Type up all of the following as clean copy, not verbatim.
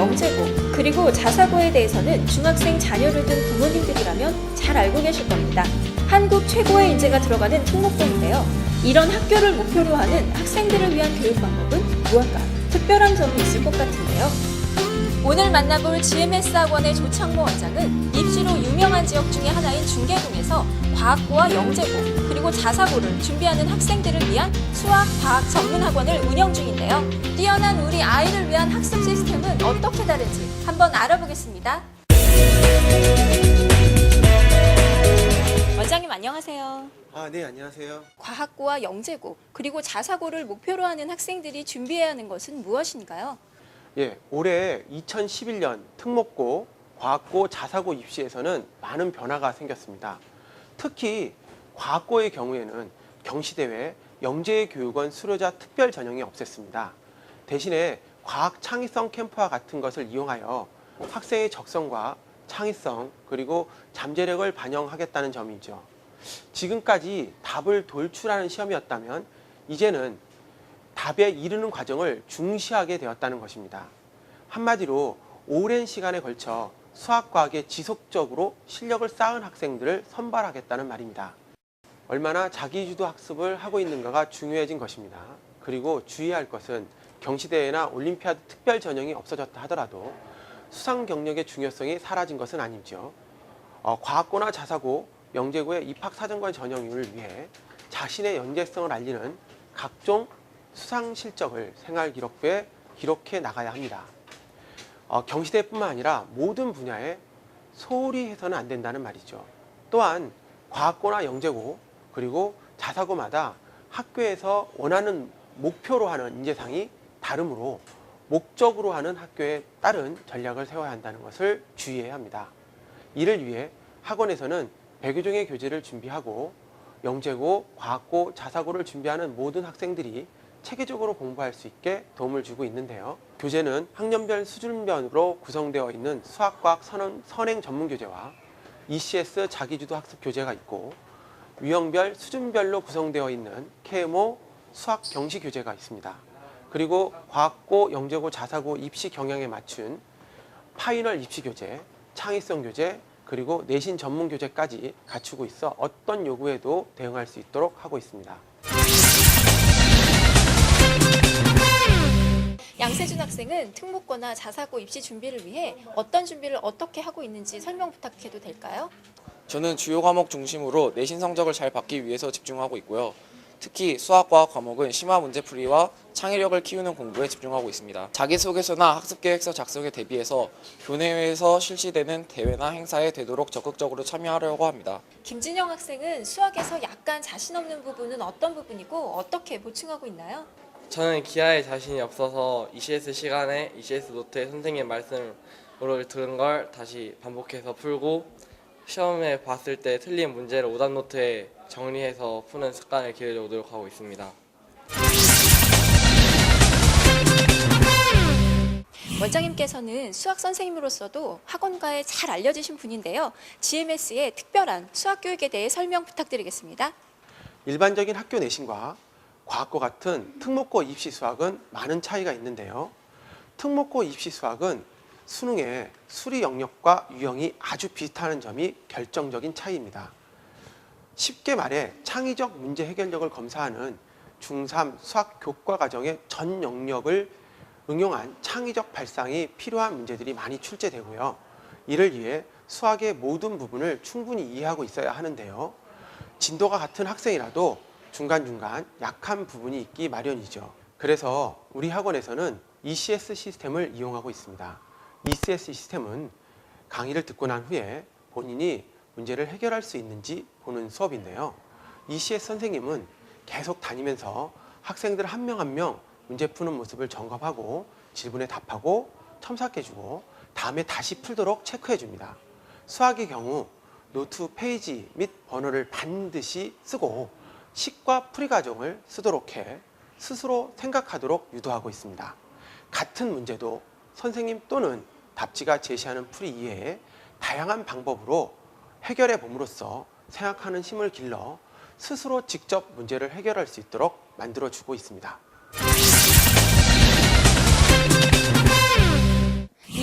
영재고 그리고 자사고에 대해서는 중학생 자녀를 둔 부모님들이라면 잘 알고 계실 겁니다. 한국 최고의 인재가 들어가는 특목고인데요. 이런 학교를 목표로 하는 학생들을 위한 교육 방법은 무엇가 특별한 점이 있을 것 같은데요. 오늘 만나볼 GMS 학원의 조창모 원장은 입시로 유명한 지역 중에 하나인 중계동에서 과학고와 영재고 그리고 자사고를 준비하는 학생들을 위한 수학, 과학 전문 학원을 운영 중인데요. 뛰어난 우리 아이를 위한 학습 시스템은 어떻게 다른지 한번 알아보겠습니다. 원장님 안녕하세요. 네, 안녕하세요. 과학고와 영재고 그리고 자사고를 목표로 하는 학생들이 준비해야 하는 것은 무엇인가요? 예, 올해 2011년 특목고, 과학고, 자사고 입시에서는 많은 변화가 생겼습니다. 특히 과학고의 경우에는 경시대회, 영재교육원 수료자 특별 전형이 없앴습니다. 대신에 과학 창의성 캠프와 같은 것을 이용하여 학생의 적성과 창의성 그리고 잠재력을 반영하겠다는 점이죠. 지금까지 답을 돌출하는 시험이었다면 이제는 답에 이르는 과정을 중시하게 되었다는 것입니다. 한마디로 오랜 시간에 걸쳐 수학과학에 지속적으로 실력을 쌓은 학생들을 선발하겠다는 말입니다. 얼마나 자기주도 학습을 하고 있는가가 중요해진 것입니다. 그리고 주의할 것은 경시대회나 올림피아드 특별 전형이 없어졌다 하더라도 수상 경력의 중요성이 사라진 것은 아니죠. 과학고나 자사고, 영재고의 입학사정관 전형을 위해 자신의 연계성을 알리는 각종 수상 실적을 생활기록부에 기록해 나가야 합니다. 경시대뿐만 아니라 모든 분야에 소홀히 해서는 안 된다는 말이죠. 또한 과학고나 영재고 그리고 자사고마다 학교에서 원하는 목표로 하는 인재상이 다르므로 목적으로 하는 학교에 따른 전략을 세워야 한다는 것을 주의해야 합니다. 이를 위해 학원에서는 100여 종의 교재를 준비하고 영재고, 과학고, 자사고를 준비하는 모든 학생들이 체계적으로 공부할 수 있게 도움을 주고 있는데요. 교재는 학년별 수준별로 구성되어 있는 수학과학 선행 전문 교재와 ECS 자기주도 학습 교재가 있고 유형별 수준별로 구성되어 있는 KMO 수학 경시 교재가 있습니다. 그리고 과학고, 영재고, 자사고 입시 경향에 맞춘 파이널 입시 교재, 창의성 교재, 그리고 내신 전문 교재까지 갖추고 있어 어떤 요구에도 대응할 수 있도록 하고 있습니다. 양세준 학생은 특목고나 자사고 입시 준비를 위해 어떤 준비를 어떻게 하고 있는지 설명 부탁해도 될까요? 저는 주요 과목 중심으로 내신 성적을 잘 받기 위해서 집중하고 있고요. 특히 수학과학 과목은 심화 문제풀이와 창의력을 키우는 공부에 집중하고 있습니다. 자기소개서나 학습계획서 작성에 대비해서 교내외에서 실시되는 대회나 행사에 되도록 적극적으로 참여하려고 합니다. 김진영 학생은 수학에서 약간 자신 없는 부분은 어떤 부분이고 어떻게 보충하고 있나요? 저는 기하에 자신이 없어서 ECS 시간에 ECS 노트에 선생님 말씀을 들은 걸 다시 반복해서 풀고 시험에 봤을 때 틀린 문제를 오답 노트에 정리해서 푸는 습관을 기르려고 노력하고 있습니다. 원장님께서는 수학 선생님으로서도 학원가에 잘 알려지신 분인데요. GMS의 특별한 수학 교육에 대해 설명 부탁드리겠습니다. 일반적인 학교 내신과 과학고 같은 특목고 입시 수학은 많은 차이가 있는데요. 특목고 입시 수학은 수능의 수리 영역과 유형이 아주 비슷하는 점이 결정적인 차이입니다. 쉽게 말해 창의적 문제 해결력을 검사하는 중3 수학 교과 과정의 전 영역을 응용한 창의적 발상이 필요한 문제들이 많이 출제되고요. 이를 위해 수학의 모든 부분을 충분히 이해하고 있어야 하는데요. 진도가 같은 학생이라도 중간중간 약한 부분이 있기 마련이죠. 그래서 우리 학원에서는 ECS 시스템을 이용하고 있습니다. ECS 시스템은 강의를 듣고 난 후에 본인이 문제를 해결할 수 있는지 보는 수업인데요. ECS 선생님은 계속 다니면서 학생들 한 명 한 명 문제 푸는 모습을 점검하고 질문에 답하고 첨삭해주고 다음에 다시 풀도록 체크해줍니다. 수학의 경우 노트 페이지 및 번호를 반드시 쓰고 식과 풀이 과정을 쓰도록 해 스스로 생각하도록 유도하고 있습니다. 같은 문제도 선생님 또는 답지가 제시하는 풀이 이외에 다양한 방법으로 해결해 봄으로써 생각하는 힘을 길러 스스로 직접 문제를 해결할 수 있도록 만들어주고 있습니다.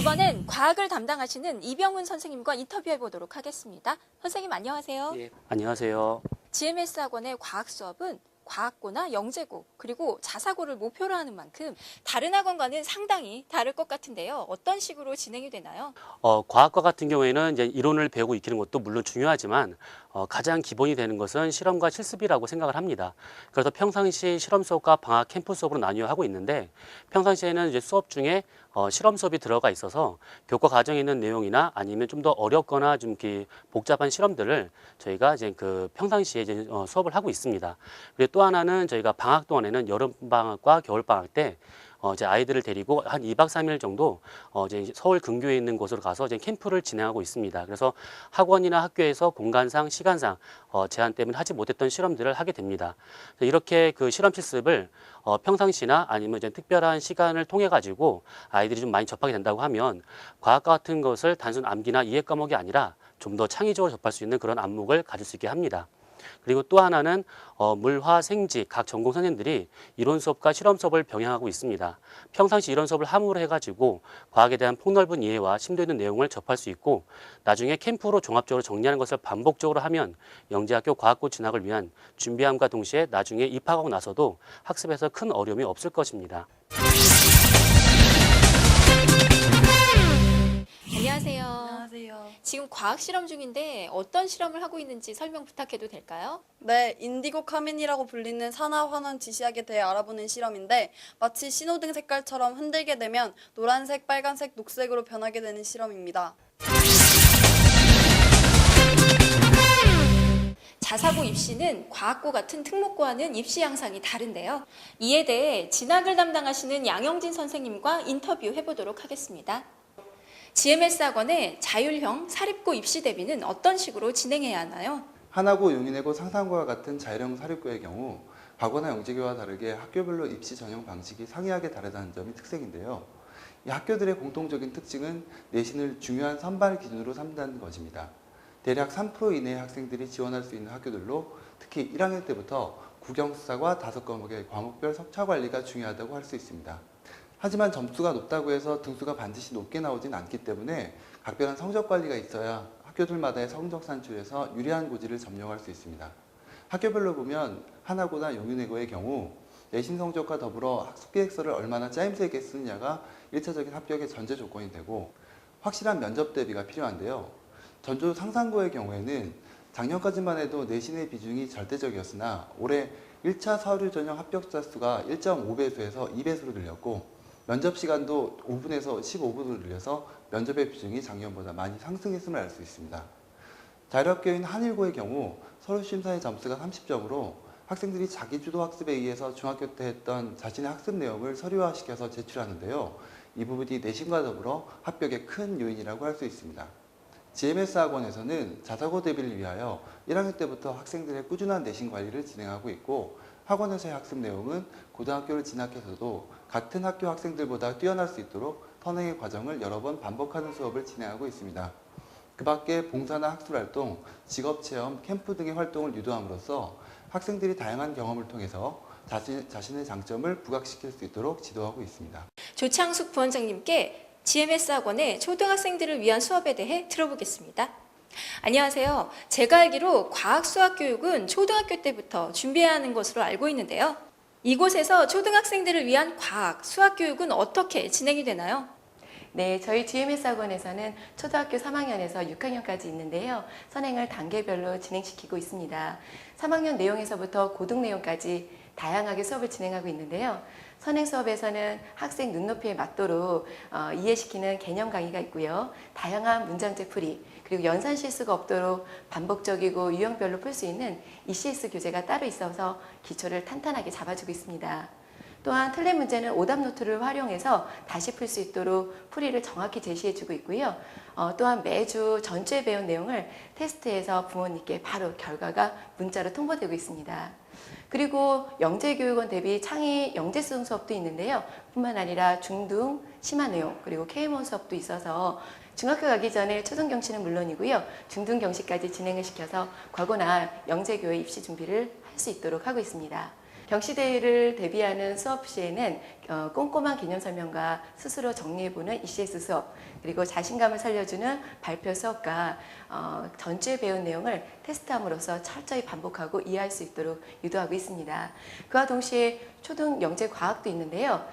이번엔 과학을 담당하시는 이병훈 선생님과 인터뷰해 보도록 하겠습니다. 선생님 안녕하세요. 예, 안녕하세요. GMS 학원의 과학 수업은 과학고나 영재고 그리고 자사고를 목표로 하는 만큼 다른 학원과는 상당히 다를 것 같은데요. 어떤 식으로 진행이 되나요? 과학과 같은 경우에는 이제 이론을 배우고 익히는 것도 물론 중요하지만 가장 기본이 되는 것은 실험과 실습이라고 생각을 합니다. 그래서 평상시 실험 수업과 방학 캠프 수업으로 나뉘어 하고 있는데 평상시에는 이제 수업 중에 실험 수업이 들어가 있어서 교과 과정에 있는 내용이나 아니면 좀 더 어렵거나 좀 이렇게 복잡한 실험들을 저희가 이제 그 평상시에 이제 수업을 하고 있습니다. 그리고 또 하나는 저희가 방학 동안에는 여름 방학과 겨울 방학 때 이제 아이들을 데리고 한 2박 3일 정도 이제 서울 근교에 있는 곳으로 가서 이제 캠프를 진행하고 있습니다. 그래서 학원이나 학교에서 공간상, 시간상 제한 때문에 하지 못했던 실험들을 하게 됩니다. 이렇게 그 실험 실습을 평상시나 아니면 이제 특별한 시간을 통해 가지고 아이들이 좀 많이 접하게 된다고 하면 과학과 같은 것을 단순 암기나 이해 과목이 아니라 좀 더 창의적으로 접할 수 있는 그런 안목을 가질 수 있게 합니다. 그리고 또 하나는 물화, 생지 각 전공 선생님들이 이론 수업과 실험 수업을 병행하고 있습니다. 평상시 이론 수업을 함으로 해가지고 과학에 대한 폭넓은 이해와 심도 있는 내용을 접할 수 있고 나중에 캠프로 종합적으로 정리하는 것을 반복적으로 하면 영재학교 과학고 진학을 위한 준비함과 동시에 나중에 입학하고 나서도 학습에서 큰 어려움이 없을 것입니다. 안녕하세요. 안녕하세요. 지금 과학 실험 중인데 어떤 실험을 하고 있는지 설명 부탁해도 될까요? 네, 인디고 카민이라고 불리는 산화 환원 지시약에 대해 알아보는 실험인데 마치 신호등 색깔처럼 흔들게 되면 노란색, 빨간색, 녹색으로 변하게 되는 실험입니다. 자사고 입시는 과학고 같은 특목고와는 입시 양상이 다른데요. 이에 대해 진학을 담당하시는 양영진 선생님과 인터뷰해 보도록 하겠습니다. GMS 학원의 자율형 사립고 입시 대비는 어떤 식으로 진행해야 하나요? 하나고, 용인외고, 상산고와 같은 자율형 사립고의 경우 과거나 영재교와 다르게 학교별로 입시 전형 방식이 상이하게 다르다는 점이 특색인데요. 이 학교들의 공통적인 특징은 내신을 중요한 선발 기준으로 삼는 것입니다. 대략 3% 이내의 학생들이 지원할 수 있는 학교들로 특히 1학년 때부터 국영수사과 5과목의 과목별 석차 관리가 중요하다고 할 수 있습니다. 하지만 점수가 높다고 해서 등수가 반드시 높게 나오진 않기 때문에 각별한 성적 관리가 있어야 학교들마다의 성적 산출에서 유리한 고지를 점령할 수 있습니다. 학교별로 보면 하나고나 용인외고의 경우 내신 성적과 더불어 학습 계획서를 얼마나 짜임새 있게 쓰느냐가 1차적인 합격의 전제 조건이 되고 확실한 면접 대비가 필요한데요. 전조 상산고의 경우에는 작년까지만 해도 내신의 비중이 절대적이었으나 올해 1차 서류 전형 합격자 수가 1.5배수에서 2배수로 늘렸고 면접 시간도 5분에서 15분으로 늘려서 면접의 비중이 작년보다 많이 상승했음을 알 수 있습니다. 자율학교인 한일고의 경우 서류 심사의 점수가 30점으로 학생들이 자기주도 학습에 의해서 중학교 때 했던 자신의 학습 내용을 서류화시켜서 제출하는데요. 이 부분이 내신과 더불어 합격의 큰 요인이라고 할 수 있습니다. GMS 학원에서는 자사고 대비를 위하여 1학년 때부터 학생들의 꾸준한 내신 관리를 진행하고 있고 학원에서의 학습 내용은 고등학교를 진학해서도 같은 학교 학생들보다 뛰어날 수 있도록 선행의 과정을 여러 번 반복하는 수업을 진행하고 있습니다. 그 밖에 봉사나 학술활동, 직업체험, 캠프 등의 활동을 유도함으로써 학생들이 다양한 경험을 통해서 자신의 장점을 부각시킬 수 있도록 지도하고 있습니다. 조창숙 부원장님께 GMS 학원의 초등학생들을 위한 수업에 대해 들어보겠습니다. 안녕하세요. 제가 알기로 과학 수학 교육은 초등학교 때부터 준비해야 하는 것으로 알고 있는데요. 이곳에서 초등학생들을 위한 과학 수학 교육은 어떻게 진행이 되나요? 네, 저희 GMS 학원에서는 초등학교 3학년에서 6학년까지 있는데요. 선행을 단계별로 진행시키고 있습니다. 3학년 내용에서부터 고등 내용까지 다양하게 수업을 진행하고 있는데요. 선행 수업에서는 학생 눈높이에 맞도록 이해시키는 개념 강의가 있고요. 다양한 문장제 풀이, 그리고 연산 실수가 없도록 반복적이고 유형별로 풀 수 있는 ECS 교재가 따로 있어서 기초를 탄탄하게 잡아주고 있습니다. 또한 틀린 문제는 오답 노트를 활용해서 다시 풀 수 있도록 풀이를 정확히 제시해주고 있고요. 또한 매주 전주에 배운 내용을 테스트해서 부모님께 바로 결과가 문자로 통보되고 있습니다. 그리고 영재교육원 대비 창의 영재수능 수업도 있는데요. 뿐만 아니라 중등, 심화 내용, 그리고 K1 수업도 있어서 중학교 가기 전에 초등 경시는 물론이고요. 중등 경시까지 진행을 시켜서 과거나 영재교의 입시 준비를 할 수 있도록 하고 있습니다. 경시대회를 대비하는 수업 시에는 꼼꼼한 개념 설명과 스스로 정리해보는 ECS 수업, 그리고 자신감을 살려주는 발표 수업과 전주에 배운 내용을 테스트함으로써 철저히 반복하고 이해할 수 있도록 유도하고 있습니다. 그와 동시에 초등 영재 과학도 있는데요.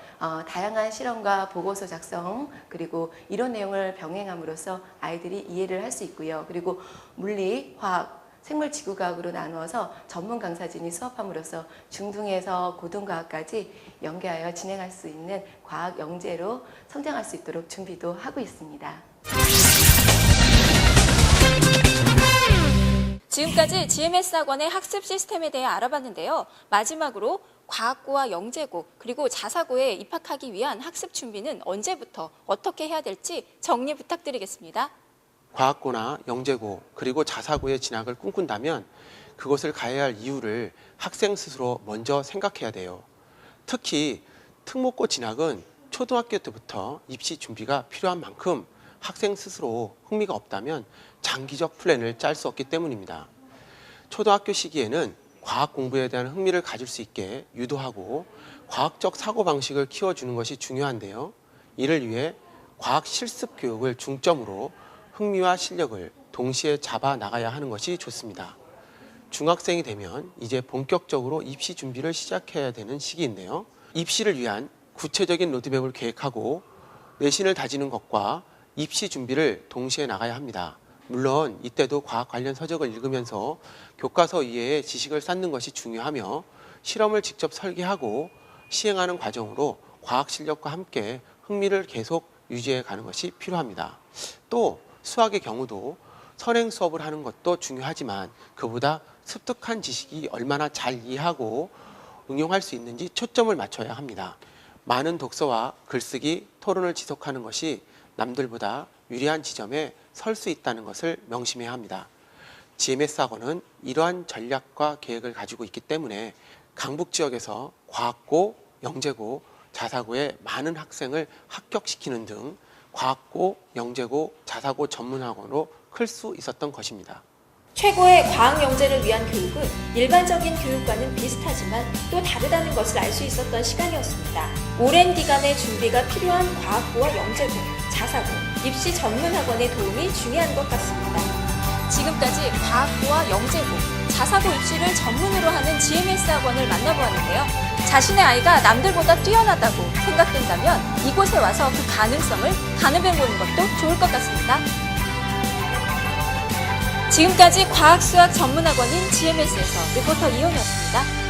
다양한 실험과 보고서 작성, 그리고 이론 내용을 병행함으로써 아이들이 이해를 할 수 있고요. 그리고 물리, 화학, 생물지구과학으로 나누어서 전문 강사진이 수업함으로써 중등에서 고등과학까지 연계하여 진행할 수 있는 과학 영재로 성장할 수 있도록 준비도 하고 있습니다. 지금까지 GMS 학원의 학습 시스템에 대해 알아봤는데요. 마지막으로 과학고와 영재고 그리고 자사고에 입학하기 위한 학습 준비는 언제부터 어떻게 해야 될지 정리 부탁드리겠습니다. 과학고나 영재고 그리고 자사고에 진학을 꿈꾼다면 그것을 가야 할 이유를 학생 스스로 먼저 생각해야 돼요. 특히 특목고 진학은 초등학교 때부터 입시 준비가 필요한 만큼 학생 스스로 흥미가 없다면 장기적 플랜을 짤 수 없기 때문입니다. 초등학교 시기에는 과학 공부에 대한 흥미를 가질 수 있게 유도하고 과학적 사고방식을 키워주는 것이 중요한데요. 이를 위해 과학 실습 교육을 중점으로 흥미와 실력을 동시에 잡아 나가야 하는 것이 좋습니다. 중학생이 되면 이제 본격적으로 입시 준비를 시작해야 되는 시기인데요. 입시를 위한 구체적인 로드맵을 계획하고 내신을 다지는 것과 입시 준비를 동시에 나가야 합니다. 물론 이때도 과학 관련 서적을 읽으면서 교과서 이외의 지식을 쌓는 것이 중요하며 실험을 직접 설계하고 시행하는 과정으로 과학 실력과 함께 흥미를 계속 유지해 가는 것이 필요합니다. 또 수학의 경우도 선행 수업을 하는 것도 중요하지만 그보다 습득한 지식이 얼마나 잘 이해하고 응용할 수 있는지 초점을 맞춰야 합니다. 많은 독서와 글쓰기, 토론을 지속하는 것이 남들보다 유리한 지점에 설 수 있다는 것을 명심해야 합니다. GMS 학원은 이러한 전략과 계획을 가지고 있기 때문에 강북 지역에서 과학고, 영재고, 자사고에 많은 학생을 합격시키는 등 과학고, 영재고, 자사고 전문학원으로 클 수 있었던 것입니다. 최고의 과학 영재를 위한 교육은 일반적인 교육과는 비슷하지만 또 다르다는 것을 알 수 있었던 시간이었습니다. 오랜 기간의 준비가 필요한 과학고와 영재고, 자사고, 입시 전문학원의 도움이 중요한 것 같습니다. 지금까지 과학고와 영재고, 자사고 입시를 전문으로 하는 GMS 학원을 만나보았는데요. 자신의 아이가 남들보다 뛰어나다고 생각된다면 이곳에 와서 그 가능성을 가늠해보는 것도 좋을 것 같습니다. 지금까지 과학수학 전문학원인 GMS에서 리포터 이온이었습니다.